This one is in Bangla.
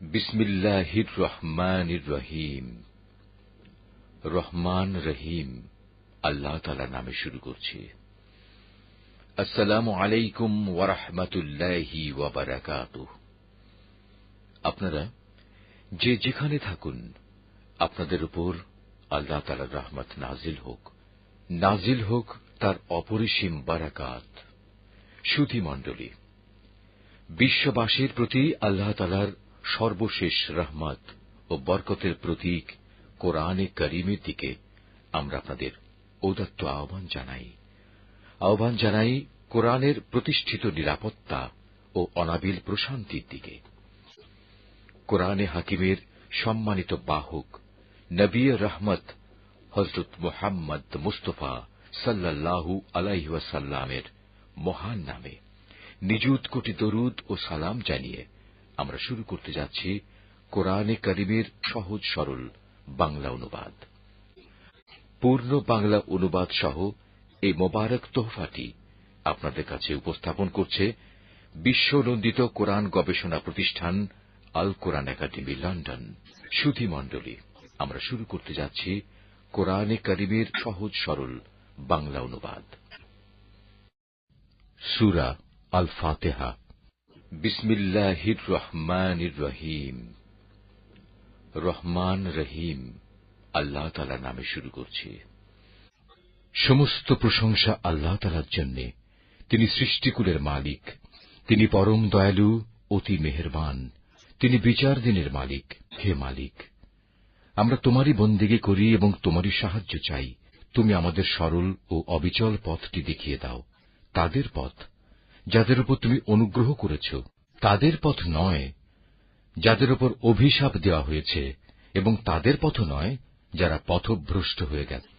বিসমিল্লাহির রহমানির রহিম। রহমান রহিম আল্লাহ তাআলার নামে শুরু করছি। আসসালামু আলাইকুম ওয়া রাহমাতুল্লাহি ওয়া বারাকাতুহু। আপনারা যে যেখানে থাকুন, আপনাদের উপর আল্লাহ তাআলার রহমত নাজিল হোক তার অপরিসীম বারাকাত। সুধী মণ্ডলী, বিশ্ববাসীর প্রতি আল্লাহ তাআলার সর্বশেষ রহমত ও বরকতের প্রতীক কোরআনে কারীমের দিকে আমরা আপনাদের ঔদাত্য আহ্বান জানাই কোরআনের প্রতিষ্ঠিত নিরাপত্তা ও অনাবিল প্রশান্তির দিকে। কোরআনে হাকিমের সম্মানিত বাহক নবী রহমত হযরত মুহাম্মদ মুস্তাফা সাল্লাল্লাহু আলাইহি ওয়াসাল্লামের মহান নামে নিযুত কোটি দরুদ ও সালাম জানিয়ে আমরা শুরু করতে যাচ্ছি কোরআনে কারীমের সহজ সরল বাংলা অনুবাদ। পূর্ণ বাংলা অনুবাদ সহ এই মোবারক তোহফাটি আপনাদের কাছে উপস্থাপন করছে বিশ্বনন্দিত কোরআন গবেষণা প্রতিষ্ঠান আল কোরআন একাডেমী, লন্ডন। সুধী মণ্ডলী, আমরা শুরু করতে যাচ্ছি কোরআনে কারীমের সহজ সরল বাংলা অনুবাদ। সূরা আল ফাতিহা। বিসমিল্লাহির রহমানির রহিম। রহমান রহিম আল্লাহ তাআলার নামে শুরু করছি। সমস্ত প্রশংসা আল্লাহ তাআলার জন্য। তিনি সৃষ্টিকুলের মালিক, তিনি পরম দয়ালু, অতি মেহেরবান, তিনি বিচার দিনের মালিক। হে মালিক, আমরা তোমারই বন্দেগী করি এবং তোমারই সাহায্য চাই। তুমি আমাদের সরল ও অবিচল পথটি দেখিয়ে দাও, তাদের পথ যাদের উপর তুমি অনুগ্রহ করেছ, তাদের পথ নয় যাদের উপর অভিশাপ দেওয়া হয়েছে, এবং তাদের পথ নয় যারা পথভ্রষ্ট হয়ে গেছে।